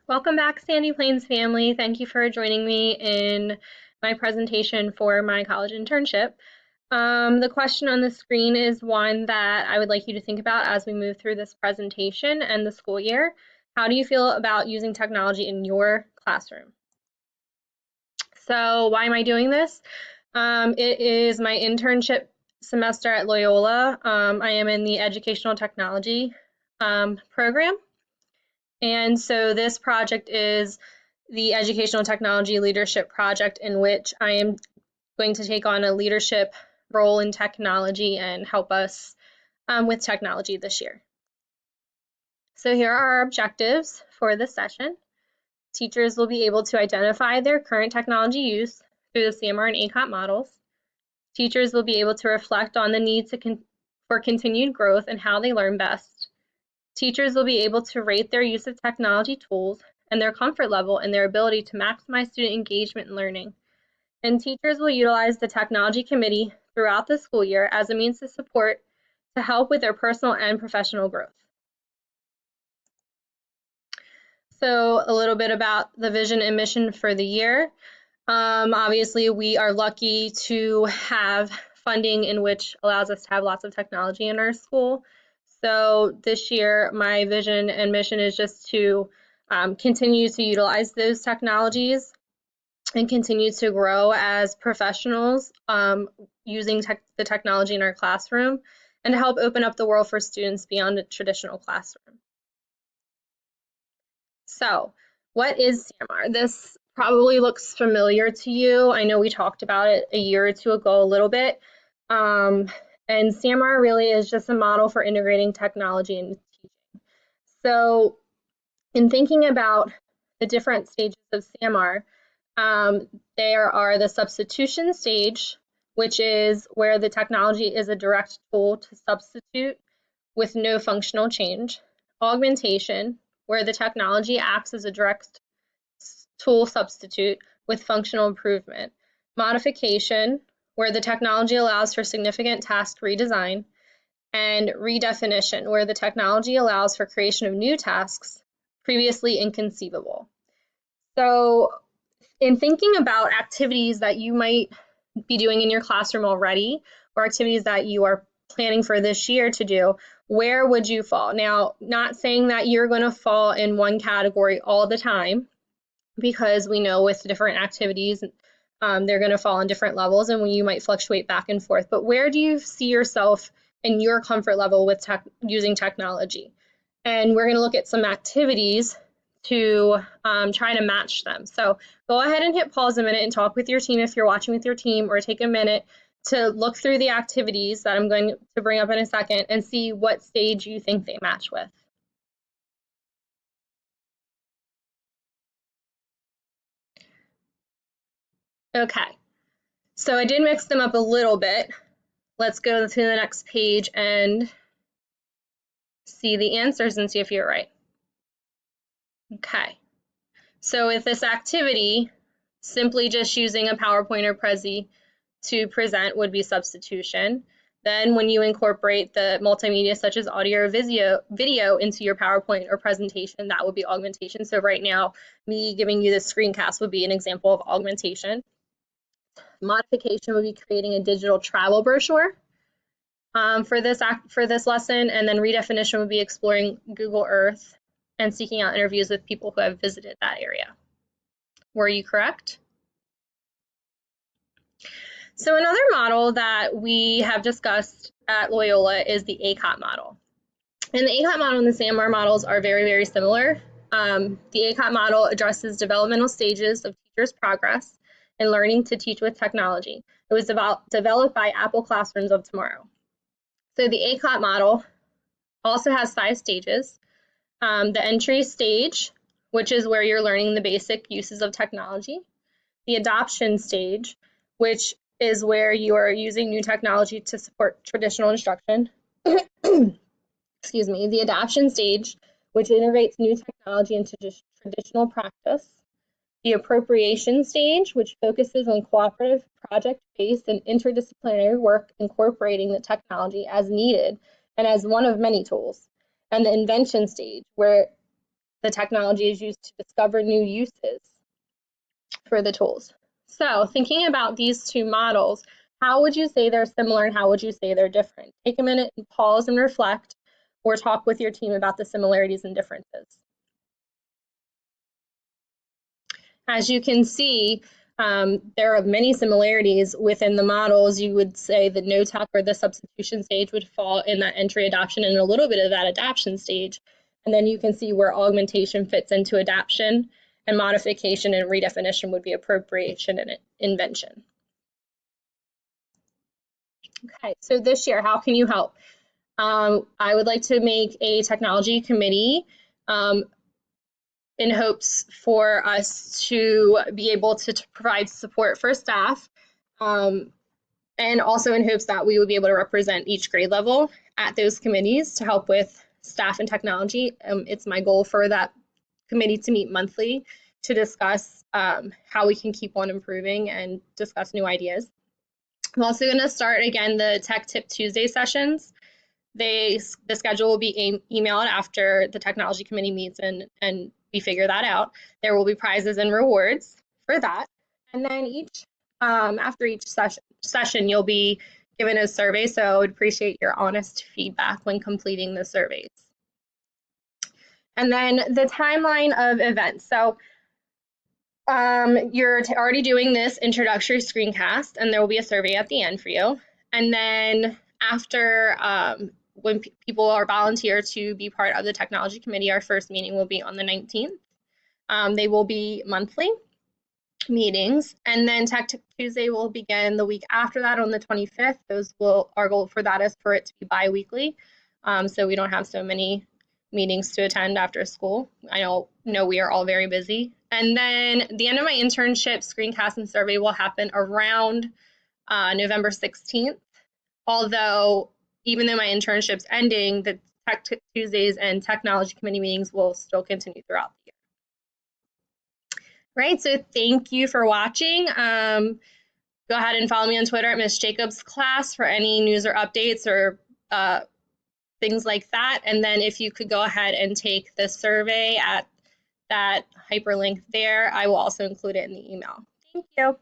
Welcome back, Sandy Plains family. Thank you for joining me in my presentation for my college internship. The question on the screen is one that I would like you to think about as we move through this presentation and the school year. How do you feel about using technology in your classroom? So why am I doing this? It is my internship semester at Loyola. I am in the educational technology program. And so this project is the Educational Technology Leadership Project, in which I am going to take on a leadership role in technology and help us with technology this year. So here are our objectives for this session. Teachers will be able to identify their current technology use through the CMR and ACOT models. Teachers will be able to reflect on the need for continued growth and how they learn best. Teachers will be able to rate their use of technology tools and their comfort level and their ability to maximize student engagement and learning. And teachers will utilize the technology committee throughout the school year as a means to help with their personal and professional growth. So a little bit about the vision and mission for the year. Obviously, we are lucky to have funding in which allows us to have lots of technology in our school. So this year, my vision and mission is just to continue to utilize those technologies and continue to grow as professionals using the technology in our classroom and to help open up the world for students beyond a traditional classroom. So, what is CMR? This probably looks familiar to you. I know we talked about it a year or two ago a little bit. And CMR really is just a model for integrating technology into teaching. So, in thinking about the different stages of CMR, there are the substitution stage, which is where the technology is a direct tool to substitute with no functional change. Augmentation, where the technology acts as a direct tool substitute with functional improvement. Modification, where the technology allows for significant task redesign. And redefinition, where the technology allows for creation of new tasks previously inconceivable. So in thinking about activities that you might be doing in your classroom already, or activities that you are planning for this year to do, where would you fall? Now, not saying that you're going to fall in one category all the time, because we know with different activities, they're going to fall on different levels and you might fluctuate back and forth. But where do you see yourself in your comfort level with using technology? And we're going to look at some activities to try to match them. So go ahead and hit pause a minute and talk with your team if you're watching with your team, or take a minute to look through the activities that I'm going to bring up in a second and see what stage you think they match with. Okay, so I did mix them up a little bit. Let's go to the next page and see the answers and see if you're right. Okay, so with this activity, simply just using a PowerPoint or Prezi to present would be substitution. Then when you incorporate the multimedia such as audio or video into your PowerPoint or presentation, that would be augmentation. So right now, me giving you the screencast would be an example of augmentation. Modification would be creating a digital travel brochure for this lesson, and then redefinition would be exploring Google Earth and seeking out interviews with people who have visited that area. Were you correct? So another model that we have discussed at Loyola is the ACOT model. And the ACOT model and the CMR models are very, very similar. The ACOT model addresses developmental stages of teachers' progress in learning to teach with technology. It was developed by Apple Classrooms of Tomorrow. So the ACOT model also has 5 stages. The entry stage, which is where you're learning the basic uses of technology. The adoption stage, which is where you are using new technology to support traditional instruction. Excuse me. The adoption stage, which integrates new technology into traditional practice. The appropriation stage, which focuses on cooperative, project-based, and interdisciplinary work incorporating the technology as needed and as one of many tools. And the invention stage, where the technology is used to discover new uses for the tools. So thinking about these two models, how would you say they're similar and how would you say they're different? Take a minute and pause and reflect, or talk with your team about the similarities and differences. As you can see, there are many similarities within the models. You would say the no-tech or the substitution stage would fall in that entry adoption and a little bit of that adaption stage. And then you can see where augmentation fits into adaption, and modification and redefinition would be appropriation and invention. Okay, so this year, how can you help? I would like to make a technology committee in hopes for us to be able to provide support for staff, and also in hopes that we would be able to represent each grade level at those committees to help with staff and technology. It's my goal for that committee to meet monthly to discuss how we can keep on improving and discuss new ideas. I'm also going to start again the Tech Tip Tuesday sessions. The schedule will be emailed after the technology committee meets and we figure that out. There will be prizes and rewards for that. And then after each session, you'll be given a survey. So I would appreciate your honest feedback when completing the surveys. And then the timeline of events. So you're already doing this introductory screencast, and there will be a survey at the end for you. And then after, when people are volunteered to be part of the technology committee, our first meeting will be on the 19th. They will be monthly meetings, and then Tech Tuesday will begin the week after that on the 25th. Our goal for that is for it to be bi-weekly, so we don't have so many meetings to attend after school. I know we are all very busy. And then the end of my internship screencast and survey will happen around November 16th. Although, even though my internship's ending, the Tech Tuesdays and technology committee meetings will still continue throughout the year. Right, so thank you for watching. Go ahead and follow me on Twitter at Miss Jacobs Class for any news or updates or things like that. And then if you could go ahead and take the survey at that hyperlink there, I will also include it in the email. Thank you.